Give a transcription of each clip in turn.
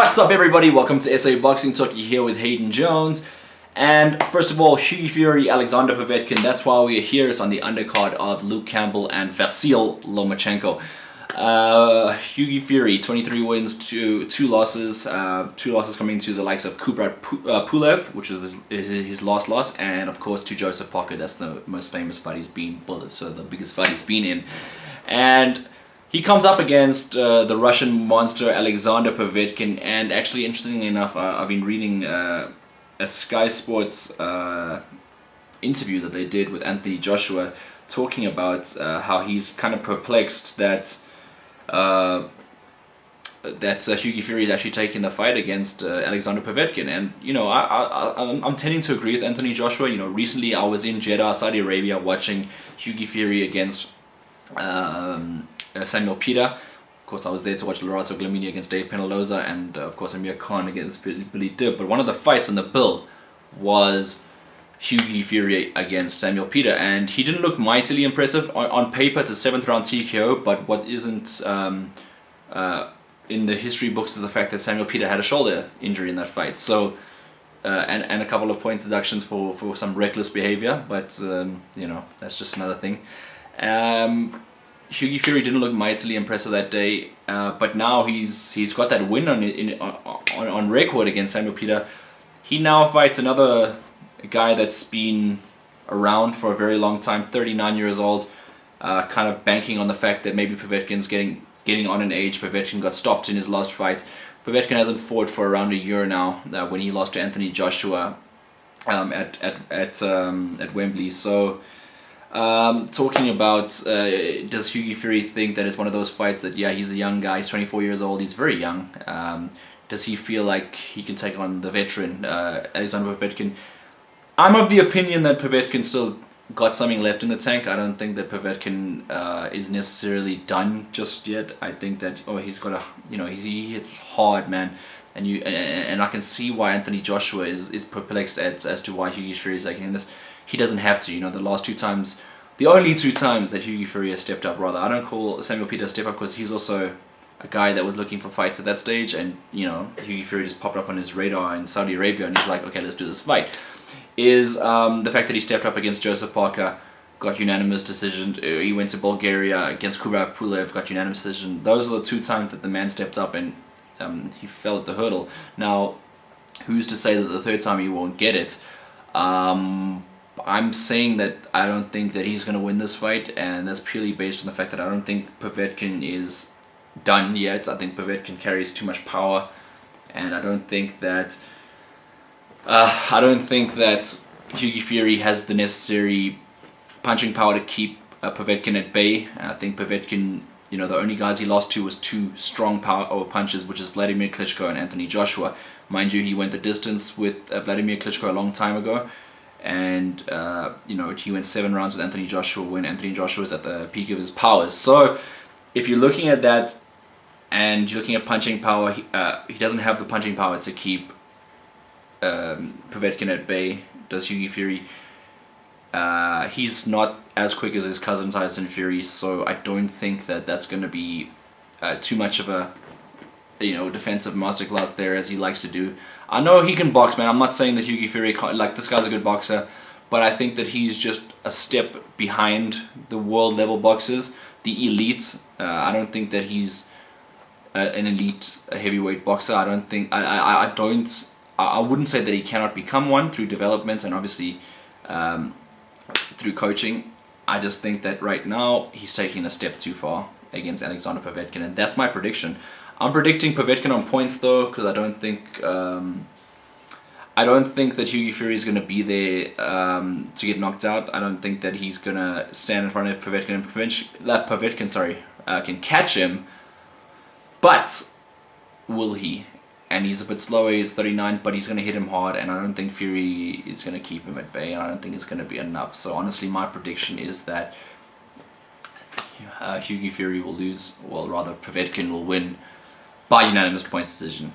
What's up, everybody? Welcome to SA Boxing Talk. You're here with Hayden Jones. And first of all, Hughie Fury, Alexander Povetkin. That's why we're here. It's on the undercard of Luke Campbell and Vasyl Lomachenko. Hughie Fury, 23 wins to 2 losses. 2 losses coming to the likes of Kubrat Pulev, which was his last loss, and of course to Joseph Parker. That's the most famous fight he's been, so the biggest fight he's been in. And he comes up against the Russian monster Alexander Povetkin, and actually, interestingly enough, I've been reading a Sky Sports interview that they did with Anthony Joshua, talking about how he's kind of perplexed that Hughie Fury is actually taking the fight against Alexander Povetkin. And you know, I'm tending to agree with Anthony Joshua. You know, recently I was in Jeddah, Saudi Arabia, watching Hughie Fury against Samuel Peter. Of course, I was there to watch Lorenzo Glamini against Dave Penaloza, and of course Amir Khan against Billy Dib. But one of the fights on the bill was Hughie Fury against Samuel Peter, and he didn't look mightily impressive. On paper, it's a 7th round TKO, but what isn't in the history books is the fact that Samuel Peter had a shoulder injury in that fight. So, and a couple of points deductions for some reckless behavior, but you know, that's just another thing. Hughie Fury didn't look mightily impressive that day, but now he's got that win on record against Samuel Peter. He now fights another guy that's been around for a very long time, 39 years old, kind of banking on the fact that maybe Povetkin's getting on in age. Povetkin got stopped in his last fight. Povetkin hasn't fought for around a year now, when he lost to Anthony Joshua at Wembley. So, talking about does Hughie Fury think that it's one of those fights that, yeah, he's a young guy, he's 24 years old, he's very young. Does he feel like he can take on the veteran Alexander Povetkin? I'm of the opinion that Povetkin still got something left in the tank. I don't think that Povetkin is necessarily done just yet. I think that he's got a, you know, he hits hard, man, and I can see why Anthony Joshua is perplexed as to why Hughie Fury is taking this. He doesn't have to, you know. The only two times that Hughie Fury has stepped up, rather, I don't call Samuel Peter a step up because he's also a guy that was looking for fights at that stage, and you know, Hughie Fury just popped up on his radar in Saudi Arabia, and he's like, okay, let's do this fight. Is the fact that he stepped up against Joseph Parker, got unanimous decision. He went to Bulgaria against Kubrat Pulev, got unanimous decision. Those are the 2 times that the man stepped up and he fell at the hurdle. Now, who's to say that the 3rd time he won't get it? I'm saying that I don't think that he's going to win this fight, and that's purely based on the fact that I don't think Povetkin is done yet. I think Povetkin carries too much power, and I don't think that Hughie Fury has the necessary punching power to keep Povetkin at bay. I think Povetkin, you know, the only guys he lost to was 2 strong power punches, which is Vladimir Klitschko and Anthony Joshua. Mind you, he went the distance with Vladimir Klitschko a long time ago, and you know, he went 7 rounds with Anthony Joshua when Anthony Joshua was at the peak of his powers. So if you're looking at that and you're looking at punching power, he doesn't have the punching power to keep Povetkin at bay. Does Hughie Fury? He's not as quick as his cousin Tyson Fury, so I don't think that that's going to be too much of a, you know, defensive masterclass there, as he likes to do. I know he can box, man. I'm not saying that Hughie Fury can't, like, this guy's a good boxer, but I think that he's just a step behind the world level boxers, the elite. I don't think that he's an elite heavyweight boxer. I don't think I wouldn't say that he cannot become one through development and obviously through coaching. I just think that right now he's taking a step too far against Alexander Povetkin, and that's my prediction. I'm predicting Povetkin on points though, because I don't think that Hughie Fury is going to be there to get knocked out. I don't think that he's going to stand in front of Povetkin and Povetkin can catch him. But will he? And he's a bit slower, he's 39, but he's going to hit him hard, and I don't think Fury is going to keep him at bay, and I don't think it's going to be enough. So honestly, my prediction is that Hughie Fury will lose, well, rather Povetkin will win by unanimous points decision.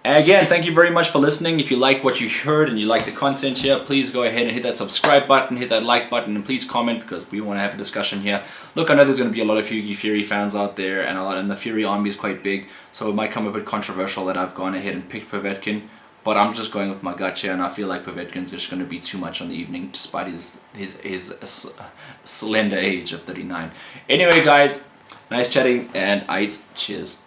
Again, thank you very much for listening. If you like what you heard and you like the content here, please go ahead and hit that subscribe button, hit that like button, and please comment because we want to have a discussion here. Look, I know there's going to be a lot of Hughie Fury fans out there, and the Fury army is quite big, so it might come a bit controversial that I've gone ahead and picked Povetkin, but I'm just going with my gut here, and I feel like Povetkin's just going to be too much on the evening, despite his slender age of 39. Anyway, guys, nice chatting, and cheers.